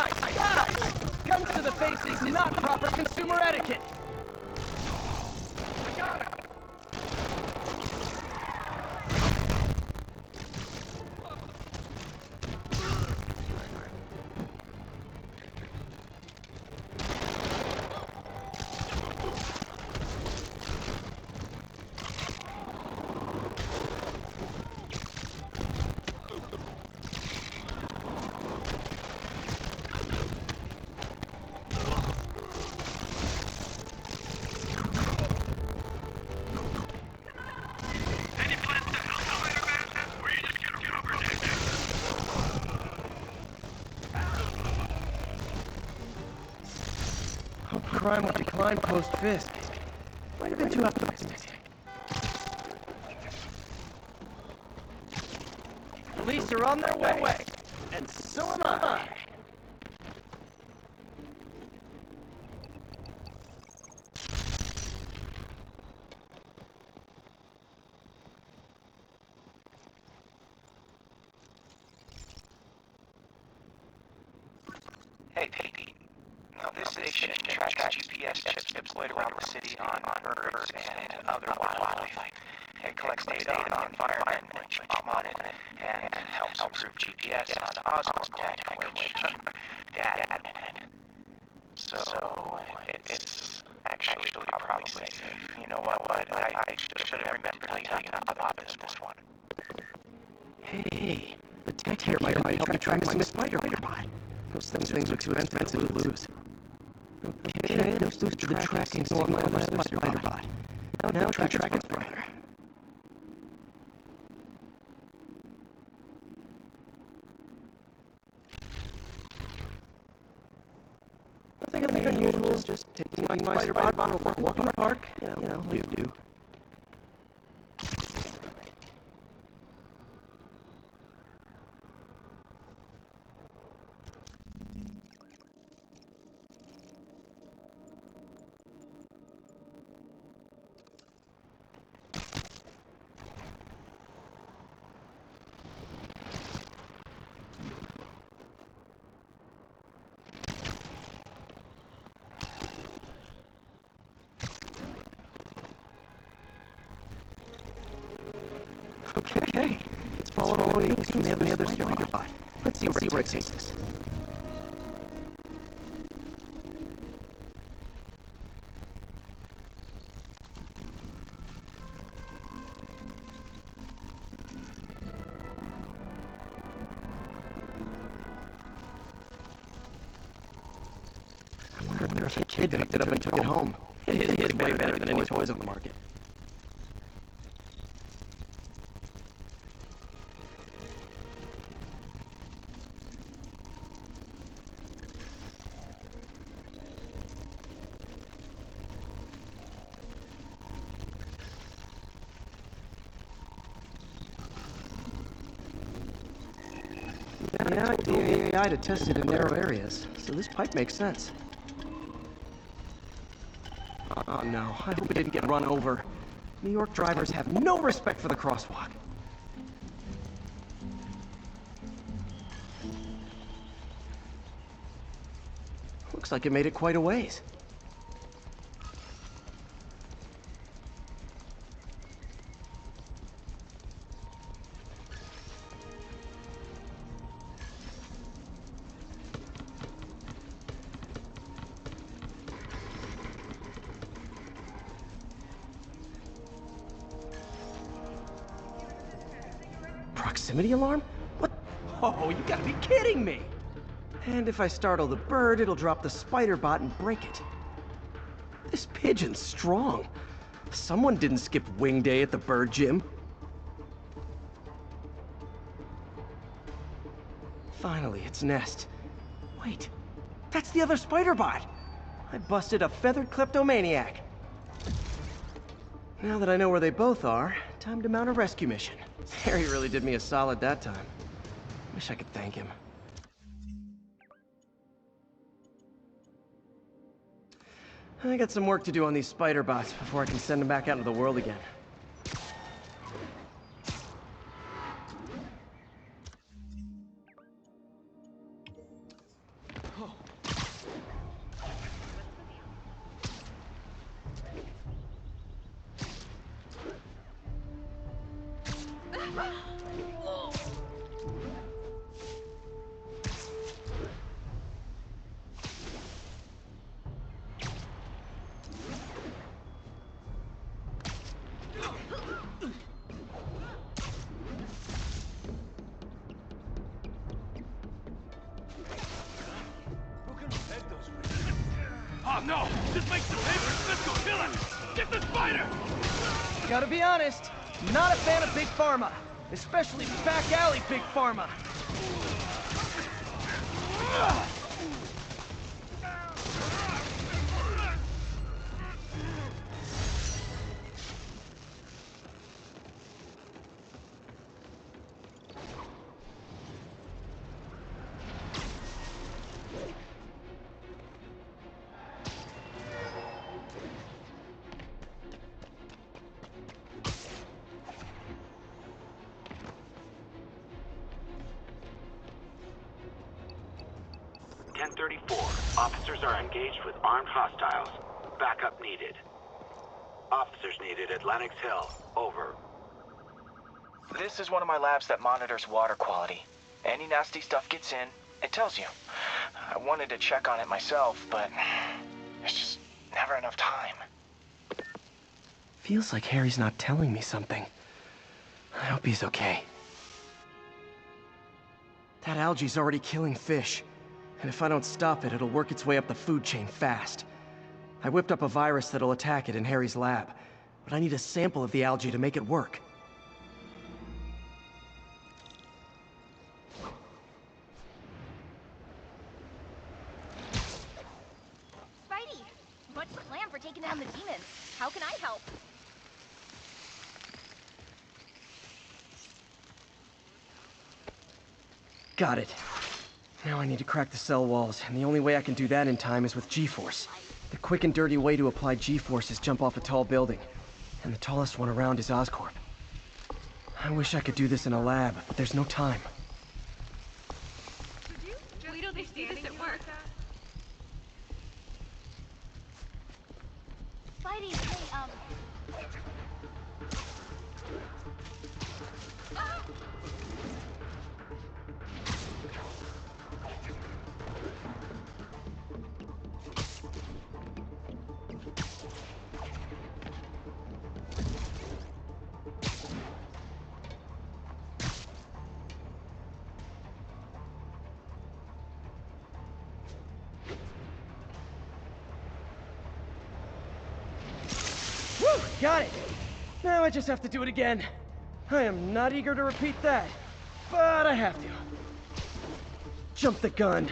Guys! Come to the face is not proper consumer etiquette! Crime will decline post-Fisk. Might have been too optimistic. Police are on their way. And so am I. Hey, Pete. Now, this station tracks GPS chips deployed around the city on birds and other wildlife. It collects data on the environment, which I'm on it, and helps improve GPS on Osborne tech, which Dad invented. So, it's actually probably safe. You know what? I should have remembered to tell you not to bother this one. Hey, the tech here might help me track my Spider-Man. Those things are too expensive to lose. Okay, let's do the tracking signal on my Spider-Bot. Now track it further. Nothing unusual, just taking my Spider-Bot on a walk in the park. You know, you do. Okay, let's follow the leads from the other Spider-Bot. Let's see where it takes us. I wonder if a kid picked it up and took it home. It is way better than any toys on the market. Yeah, I do AI to test it in narrow areas, so this pipe makes sense. Oh no, I hope it didn't get run over. New York drivers have no respect for the crosswalk. Looks like it made it quite a ways. Proximity alarm? What? Oh, you gotta be kidding me! And if I startle the bird, it'll drop the Spider-Bot and break it. This pigeon's strong. Someone didn't skip wing day at the bird gym. Finally, its nest. Wait, that's the other Spider-Bot! I busted a feathered kleptomaniac. Now that I know where they both are, time to mount a rescue mission. Harry really did me a solid that time. Wish I could thank him. I got some work to do on these Spider-Bots before I can send them back out into the world again. no! Just make some paper! Let's go kill him! Get the spider! Gotta be honest, not a fan of Big Pharma. Especially back alley Big Pharma. Officers are engaged with armed hostiles. Backup needed. Officers needed at Lenox Hill. Over. This is one of my labs that monitors water quality. Any nasty stuff gets in, it tells you. I wanted to check on it myself, but there's just never enough time. Feels like Harry's not telling me something. I hope he's okay. That algae's already killing fish. And if I don't stop it, it'll work its way up the food chain fast. I whipped up a virus that'll attack it in Harry's lab, but I need a sample of the algae to make it work. Spidey, what's the plan for taking down the demons? How can I help? Got it. Now I need to crack the cell walls, and the only way I can do that in time is with G-Force. The quick and dirty way to apply G-Force is jump off a tall building, and the tallest one around is Oscorp. I wish I could do this in a lab, but there's no time. Wait till they see this at work. Spidey, hey, Woo! Got it! Now I just have to do it again. I am not eager to repeat that, but I have to. Jump the gun.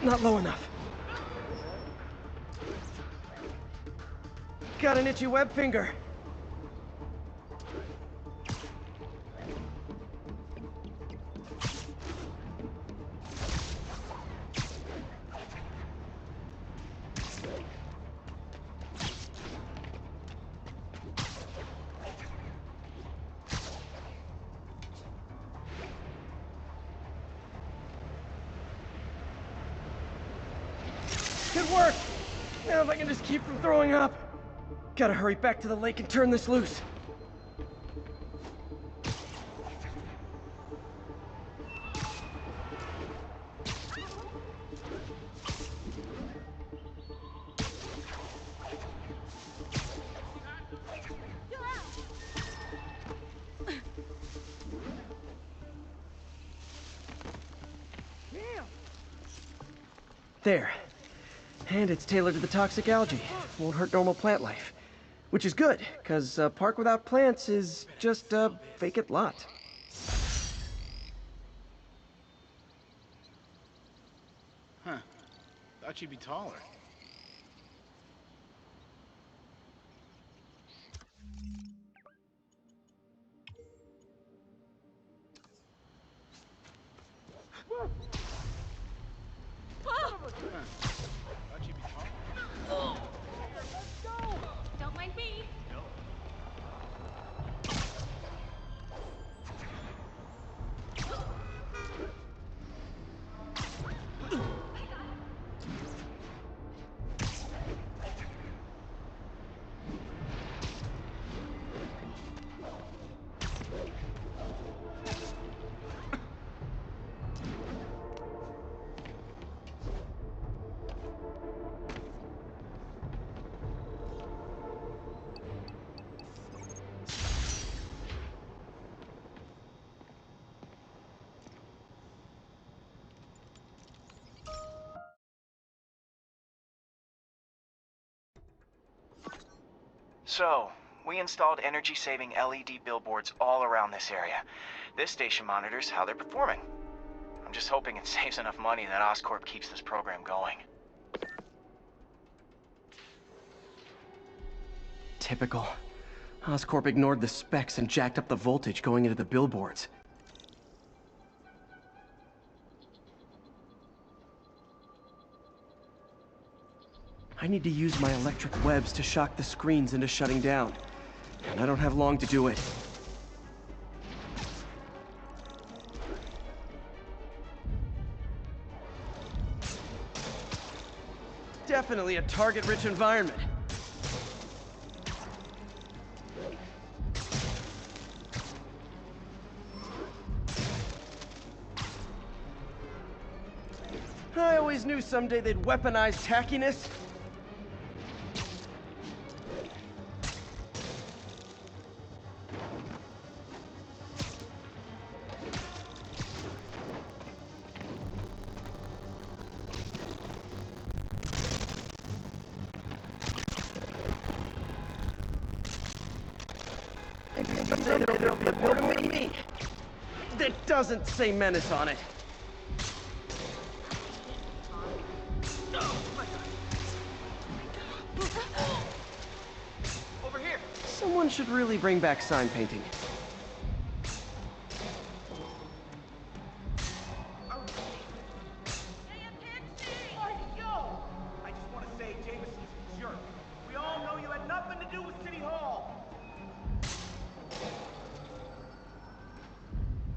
Not low enough. Got an itchy web finger. Good work! Now if I can just keep from throwing up. Gotta hurry back to the lake and turn this loose. There. And it's tailored to the toxic algae. Won't hurt normal plant life. Which is good, because a park without plants is just a vacant lot. Huh. Thought you'd be taller. Thought you'd be taller. don't mind me. So, we installed energy-saving LED billboards all around this area. This station monitors how they're performing. I'm just hoping it saves enough money that Oscorp keeps this program going. Typical. Oscorp ignored the specs and jacked up the voltage going into the billboards. I need to use my electric webs to shock the screens into shutting down. And I don't have long to do it. Definitely a target-rich environment. I always knew someday they'd weaponize tackiness. There'll be a building with me. That doesn't say menace on it. Over here! Someone should really bring back sign painting. I just want to say Jameson's a jerk. We all know you had nothing to do with City Hall.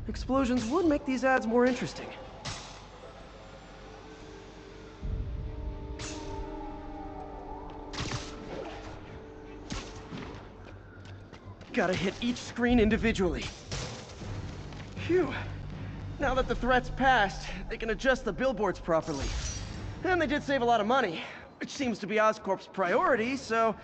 Explosions would make these ads more interesting. Gotta hit each screen individually. Phew. Now that the threat's passed, they can adjust the billboards properly. And they did save a lot of money, which seems to be Oscorp's priority, so...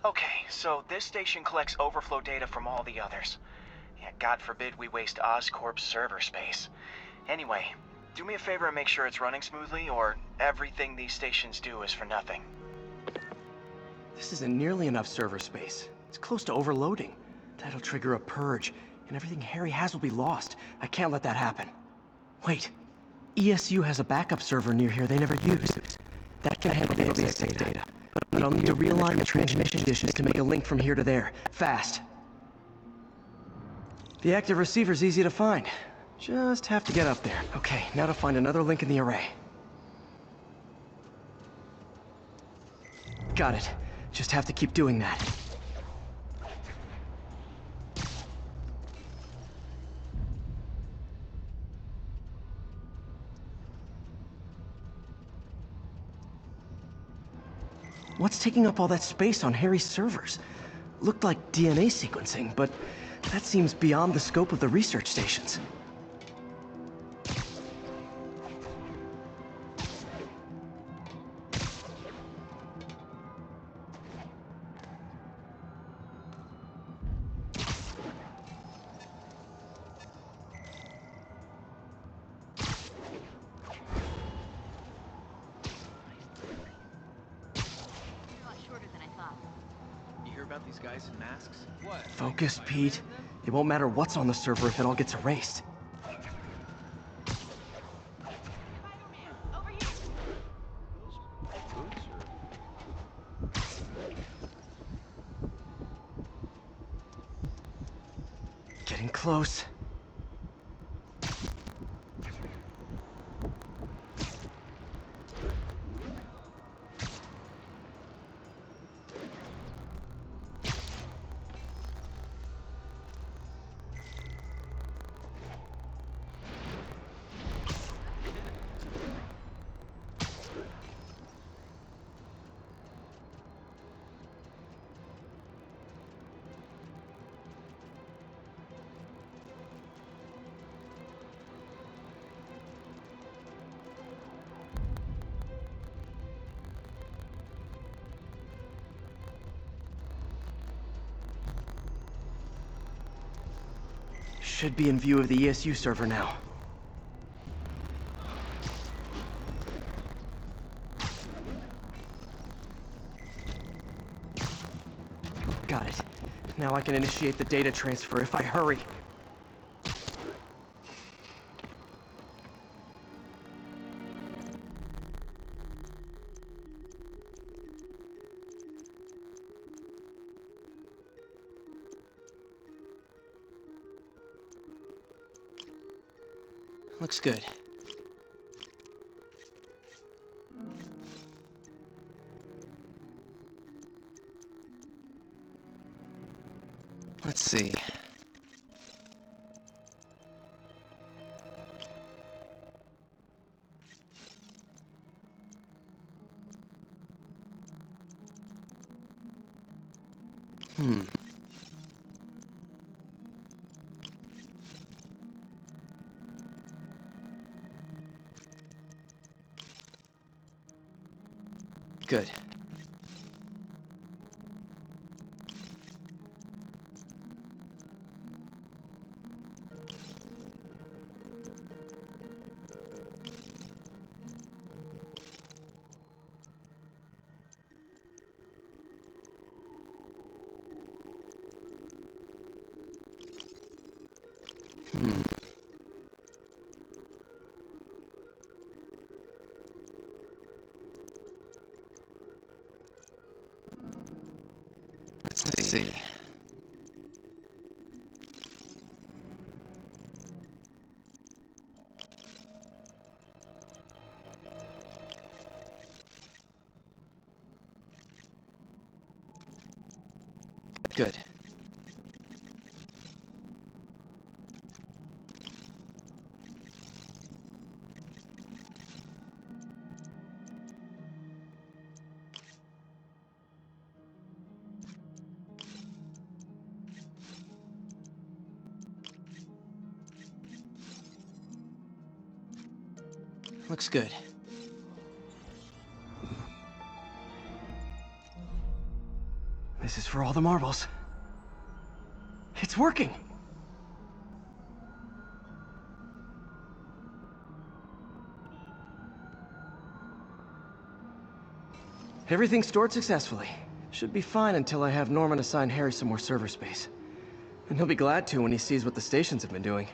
Okay, so this station collects overflow data from all the others. Yeah, God forbid we waste Oscorp's server space. Anyway, do me a favor and make sure it's running smoothly, or everything these stations do is for nothing. This isn't nearly enough server space. It's close to overloading. That'll trigger a purge, and everything Harry has will be lost. I can't let that happen. Wait. ESU has a backup server near here they never use. That can handle the excess data. But I'll need to realign the transmission dishes to make a link from here to there. Fast. The active receiver's easy to find. Just have to get up there. Okay, now to find another link in the array. Got it. Just have to keep doing that. What's taking up all that space on Harry's servers? Looked like DNA sequencing, but that seems beyond the scope of the research stations. About these guys in masks? What? Focus, Pete. It won't matter what's on the server if it all gets erased. Over here. Getting close. Should be in view of the ESU server now. Got it. Now I can initiate the data transfer if I hurry. Looks good. Let's see. Good. Let's see. Good. Looks good. This is for all the marbles. It's working! Everything's stored successfully. Should be fine until I have Norman assign Harry some more server space. And he'll be glad to when he sees what the stations have been doing.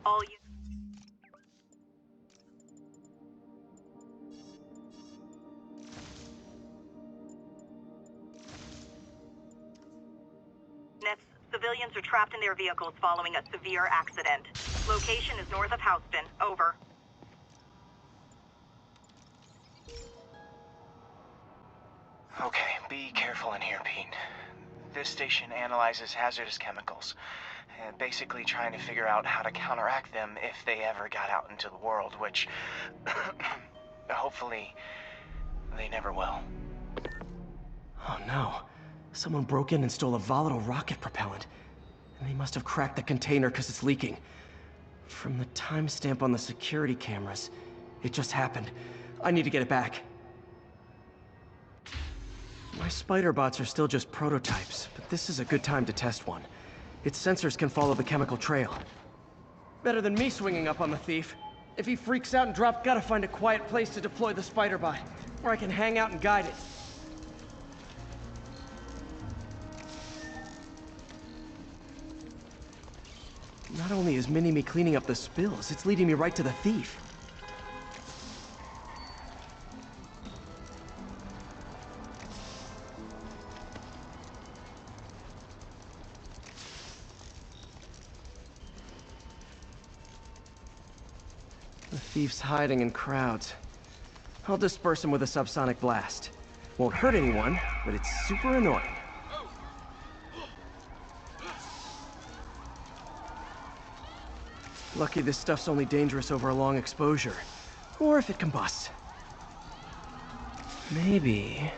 All units civilians are trapped in their vehicles following a severe accident. Location is north of Houston. Over. Okay, be careful in here, Pete. This station analyzes hazardous chemicals, basically trying to figure out how to counteract them if they ever got out into the world, which hopefully they never will. Oh no. Someone broke in and stole a volatile rocket propellant. And they must have cracked the container because it's leaking. From the timestamp on the security cameras, it just happened. I need to get it back. My spider bots are still just prototypes, but this is a good time to test one. Its sensors can follow the chemical trail. Better than me swinging up on the thief. If he freaks out and drops, gotta find a quiet place to deploy the spider bot, where I can hang out and guide it. Not only is Mini-Me cleaning up the spills, it's leading me right to the thief. The thief's hiding in crowds. I'll disperse him with a subsonic blast. Won't hurt anyone, but it's super annoying. Lucky this stuff's only dangerous over a long exposure. Or if it combusts. Maybe...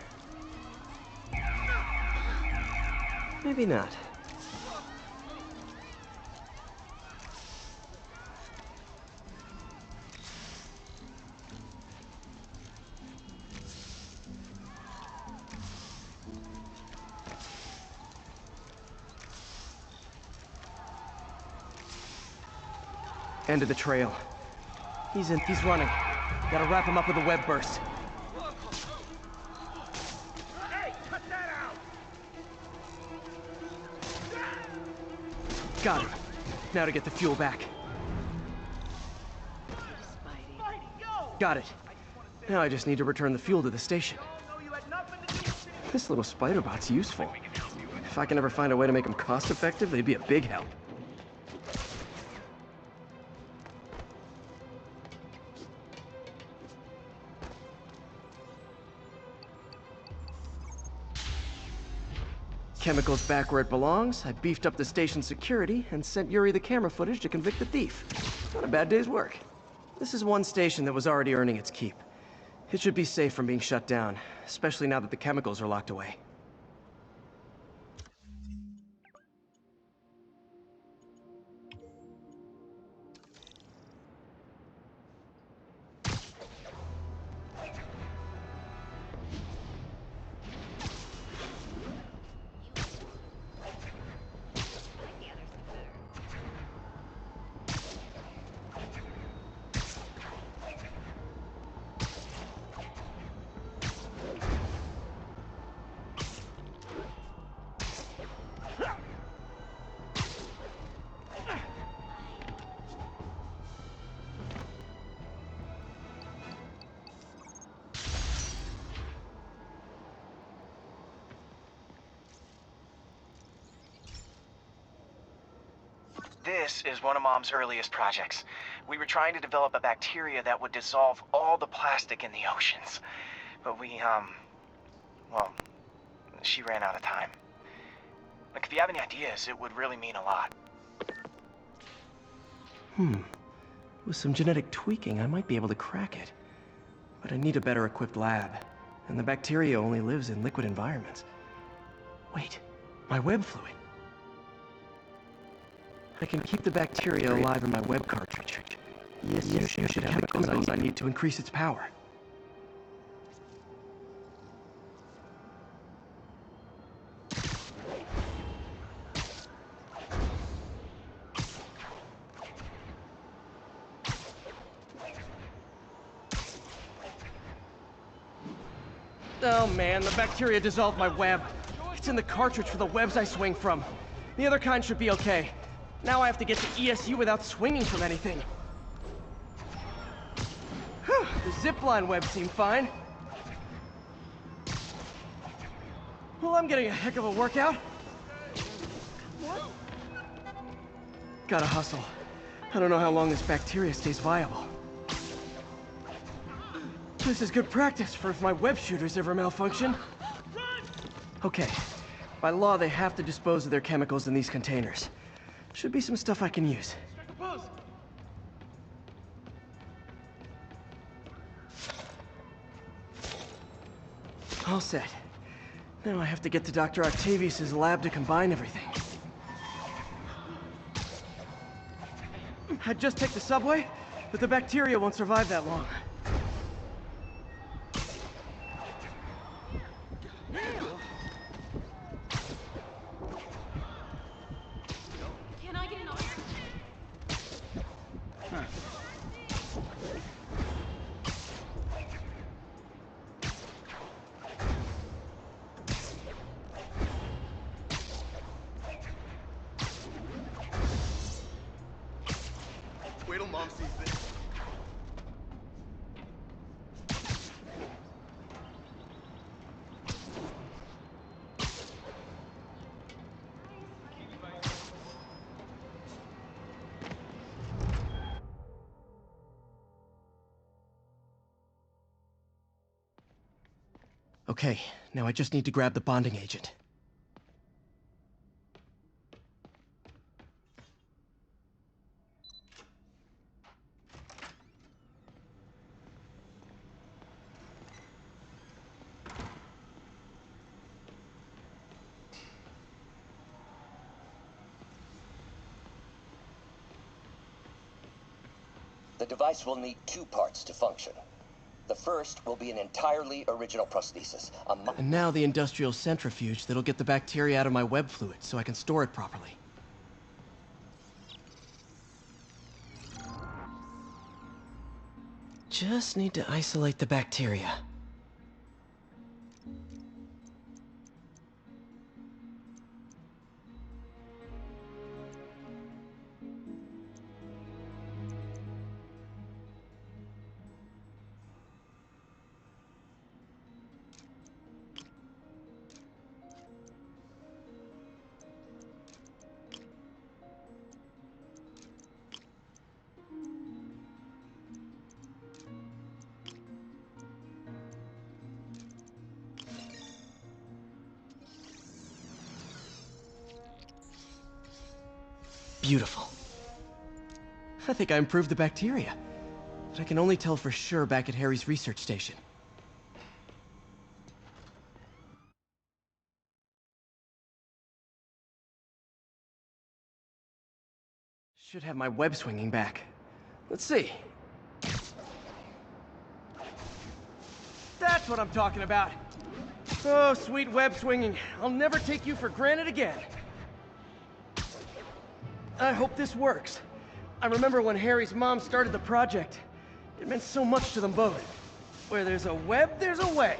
maybe not. End of the trail. He's running. Gotta wrap him up with a web burst. Hey, cut that out! Got him. Now to get the fuel back. Spidey, yo! Got it. Now I just need to return the fuel to the station. All know you had nothing to do with City Hall. This little spider bot's useful. If I can ever find a way to make them cost-effective, they'd be a big help. Chemicals back where it belongs. I beefed up the station's security and sent Yuri the camera footage to convict the thief. Not a bad day's work. This is one station that was already earning its keep. It should be safe from being shut down, especially now that the chemicals are locked away. This is one of Mom's earliest projects. We were trying to develop a bacteria that would dissolve all the plastic in the oceans. But well, she ran out of time. Like, if you have any ideas, it would really mean a lot. With some genetic tweaking, I might be able to crack it. But I need a better equipped lab. And the bacteria only lives in liquid environments. Wait, my web fluid. I can keep the bacteria alive in my web cartridge. Yes, you should have the chemicals I need to increase its power. Oh man, the bacteria dissolved my web. It's in the cartridge for the webs I swing from. The other kind should be okay. Now I have to get to ESU without swinging from anything. Whew, the zipline webs seem fine. Well, I'm getting a heck of a workout. Gotta hustle. I don't know how long this bacteria stays viable. This is good practice for if my web shooters ever malfunction. Okay. By law, they have to dispose of their chemicals in these containers. Should be some stuff I can use. All set. Now I have to get to Dr. Octavius's lab to combine everything. I'd just take the subway, but the bacteria won't survive that long. Okay, now I just need to grab the bonding agent. The device will need two parts to function. The first will be an entirely original prosthesis. And now the industrial centrifuge that'll get the bacteria out of my web fluid so I can store it properly. Just need to isolate the bacteria. Beautiful. I think I improved the bacteria, but I can only tell for sure back at Harry's research station. Should have my web swinging back. Let's see. That's what I'm talking about. Oh, sweet web swinging. I'll never take you for granted again. I hope this works. I remember when Harry's mom started the project. It meant so much to them both. Where there's a web, there's a way.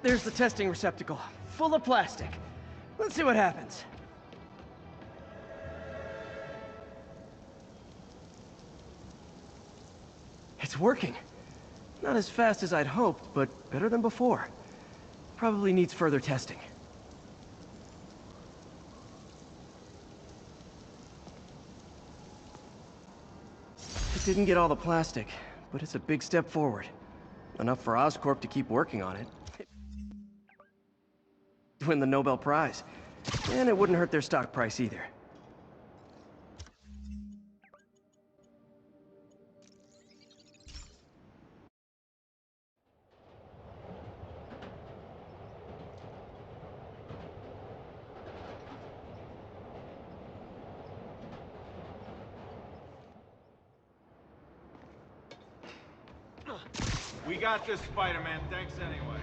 There's the testing receptacle, full of plastic. Let's see what happens. It's working. Not as fast as I'd hoped, but better than before. Probably needs further testing. It didn't get all the plastic, but it's a big step forward. Enough for Oscorp to keep working on it. Win the Nobel Prize. And it wouldn't hurt their stock price either. We got this, Spider-Man. Thanks anyway.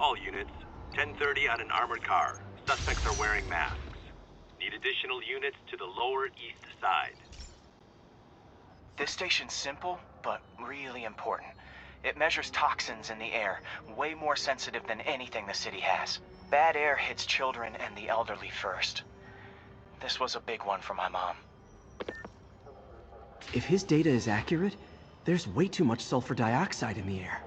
All units, 10:30 on an armored car. Suspects are wearing masks. Need additional units to the lower east side. This station's simple, but really important. It measures toxins in the air, way more sensitive than anything the city has. Bad air hits children and the elderly first. This was a big one for my mom. If his data is accurate, there's way too much sulfur dioxide in the air.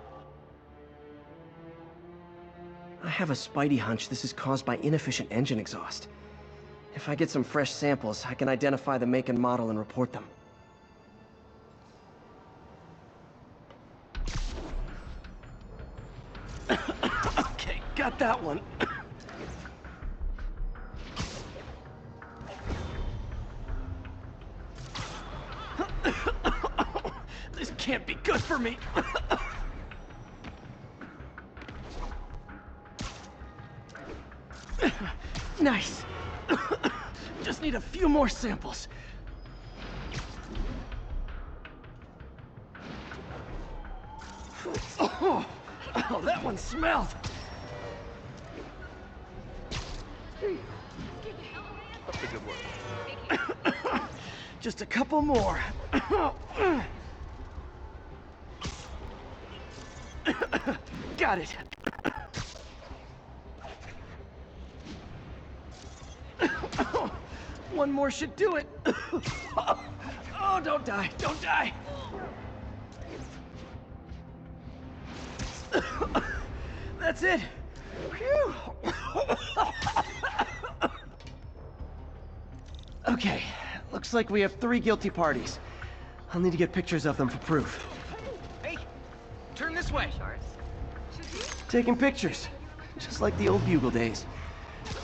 I have a spidey hunch this is caused by inefficient engine exhaust. If I get some fresh samples, I can identify the make and model and report them. Okay, got that one. This can't be good for me. Nice. Just need a few more samples. Oh, that one smelled. That's a good work. Just a couple more. Got it. One more should do it. Oh, don't die, don't die. That's it. Phew. Okay, looks like we have 3 guilty parties. I'll need to get pictures of them for proof. Hey, turn this way. Taking pictures, just like the old Bugle days.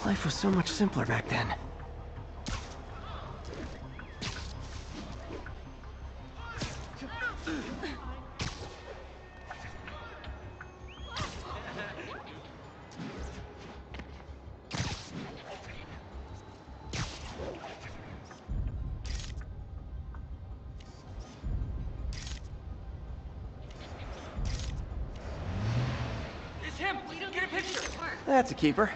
Life was so much simpler back then. It's him. Get a picture. That's a keeper.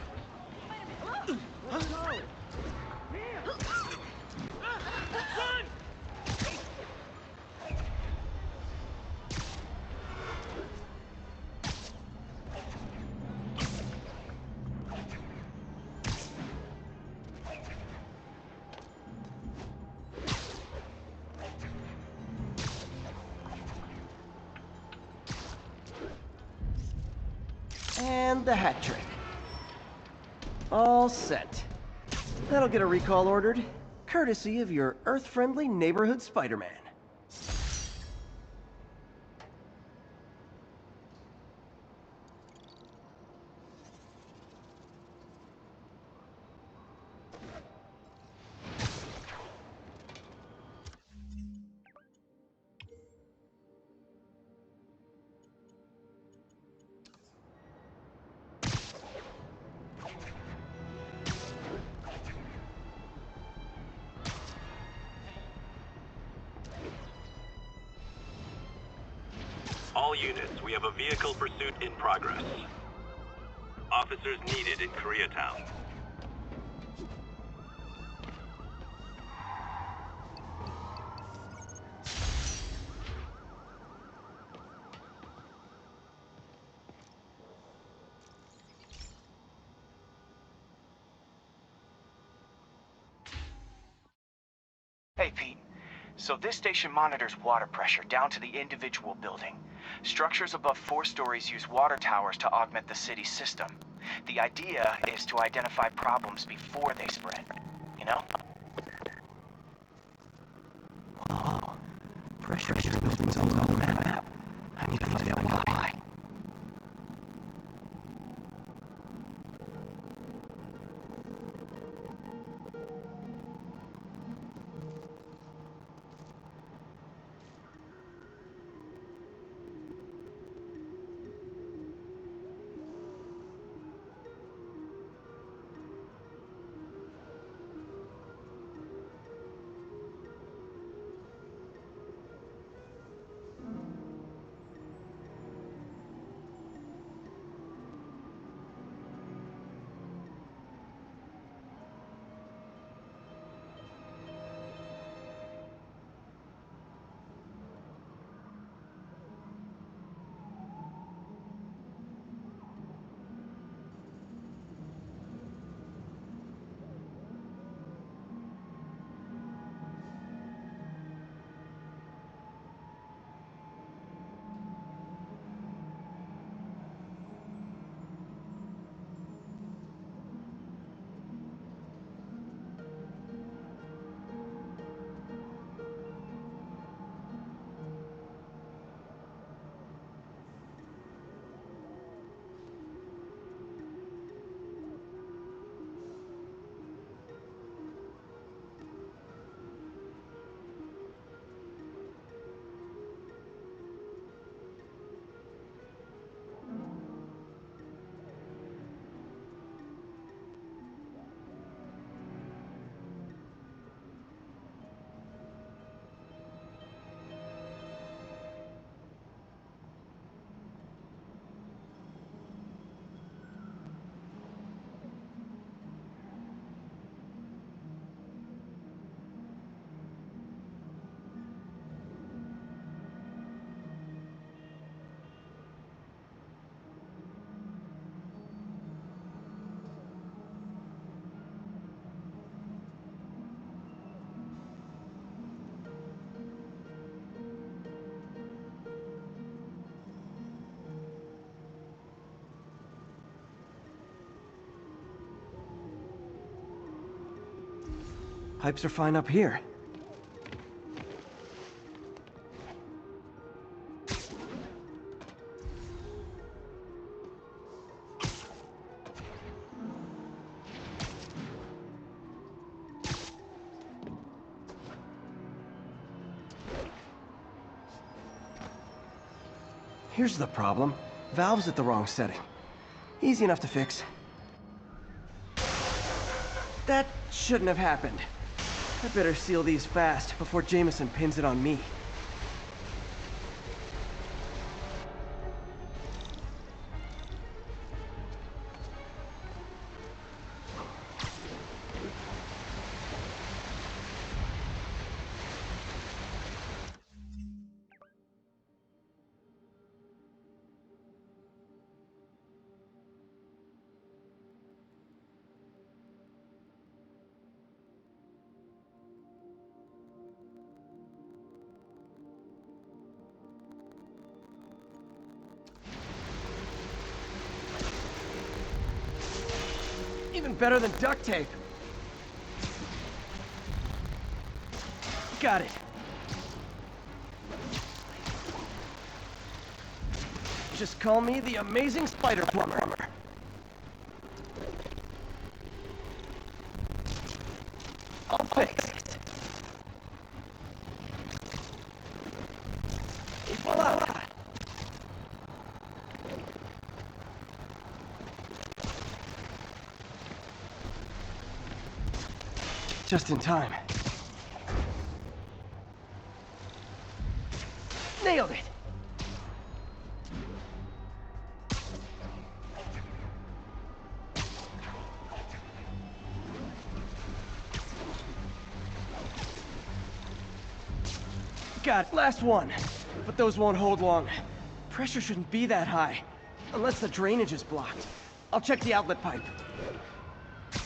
And the hat trick. All set. That'll get a recall ordered, courtesy of your Earth-friendly neighborhood Spider-Man. All units, we have a vehicle pursuit in progress. Officers needed in Koreatown. Hey, Pete. So this station monitors water pressure down to the individual building. Structures above 4 stories use water towers to augment the city's system. The idea is to identify problems before they spread, you know? Oh, pressure movements all over the map. I need to find out why. Pipes are fine up here. Here's the problem. Valve's at the wrong setting. Easy enough to fix. That shouldn't have happened. I better seal these fast before Jameson pins it on me. Even better than duct tape. Got it. Just call me the amazing spider plumber. I'll fix it. Voila! Just in time. Nailed it! Got it. Last one. But those won't hold long. Pressure shouldn't be that high. Unless the drainage is blocked. I'll check the outlet pipe.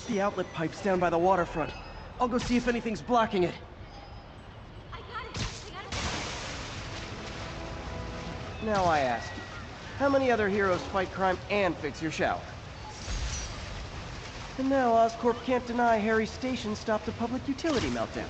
The outlet pipe's down by the waterfront. I'll go see if anything's blocking it. I got it. Now I ask, how many other heroes fight crime and fix your shower? And now Oscorp can't deny Harry's station stopped a public utility meltdown.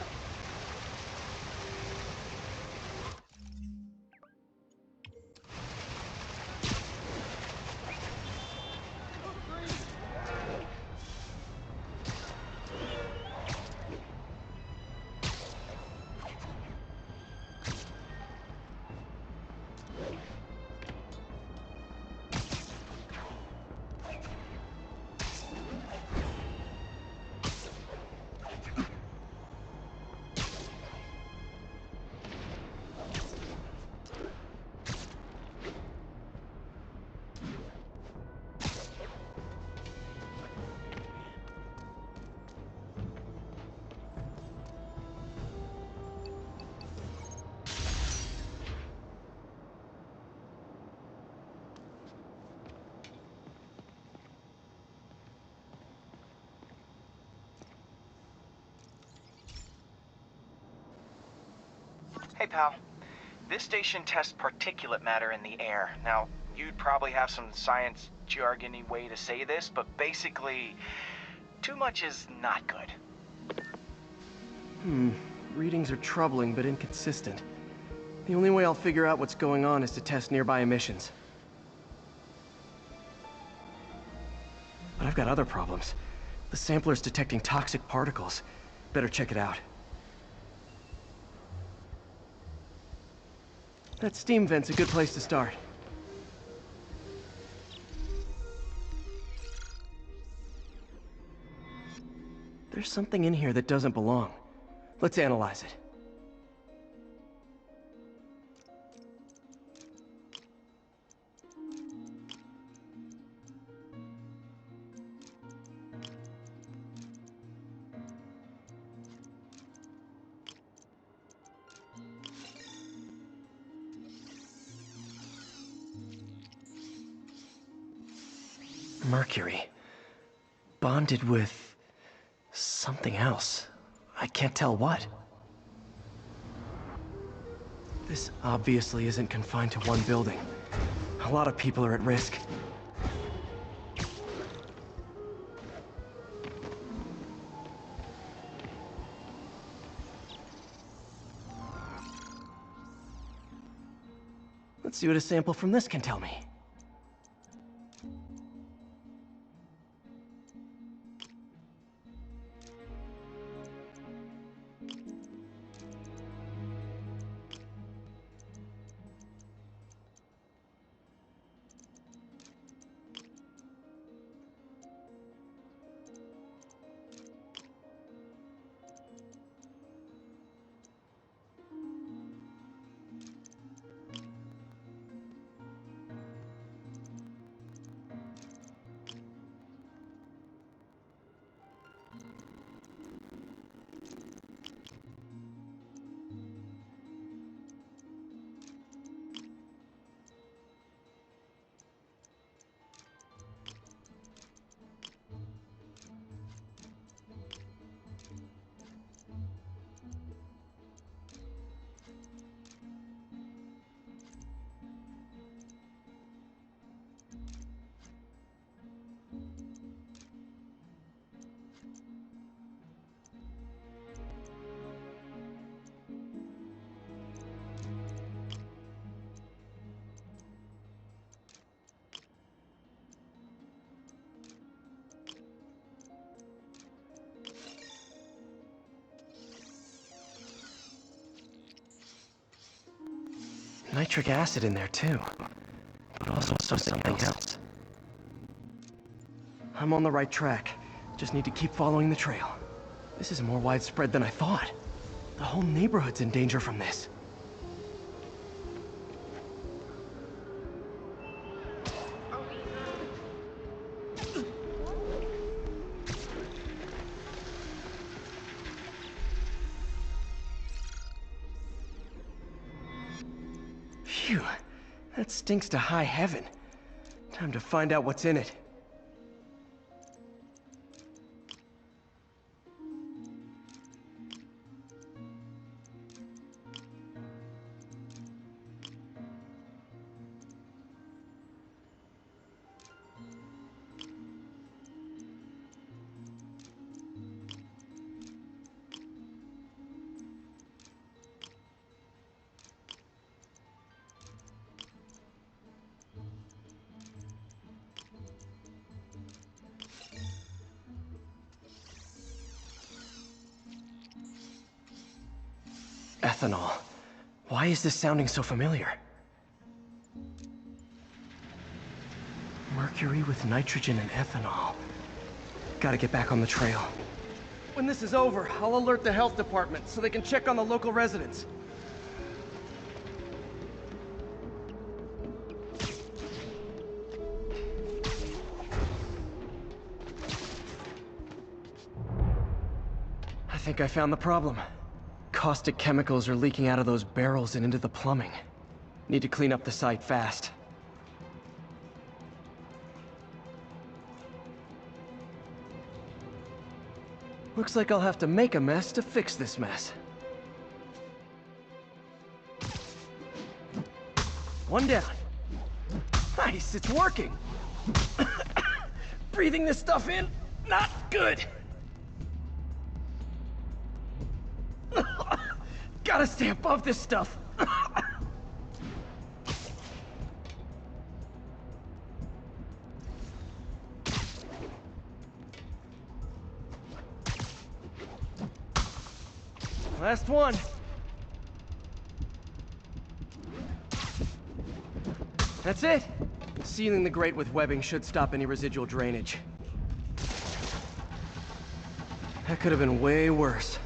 Hey, pal. This station tests particulate matter in the air. Now, you'd probably have some science jargony way to say this, but basically, too much is not good. Readings are troubling but inconsistent. The only way I'll figure out what's going on is to test nearby emissions. But I've got other problems. The sampler's detecting toxic particles. Better check it out. That steam vent's a good place to start. There's something in here that doesn't belong. Let's analyze it. Mercury. Bonded with something else. I can't tell what. This obviously isn't confined to one building. A lot of people are at risk. Let's see what a sample from this can tell me. Nitric acid in there too, but also something else. I'm on the right track. Just need to keep following the trail. This is more widespread than I thought. The whole neighborhood's in danger from this. Phew, that stinks to high heaven. Time to find out what's in it. Ethanol. Why is this sounding so familiar? Mercury with nitrogen and ethanol. Gotta get back on the trail. When this is over, I'll alert the health department so they can check on the local residents. I think I found the problem. Caustic chemicals are leaking out of those barrels and into the plumbing. Need to clean up the site fast. Looks like I'll have to make a mess to fix this mess. One down. Nice, it's working. Breathing this stuff in, not good. Gotta stay above this stuff. Last one. That's it. Sealing the grate with webbing should stop any residual drainage. That could have been way worse.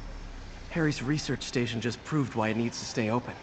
Harry's research station just proved why it needs to stay open.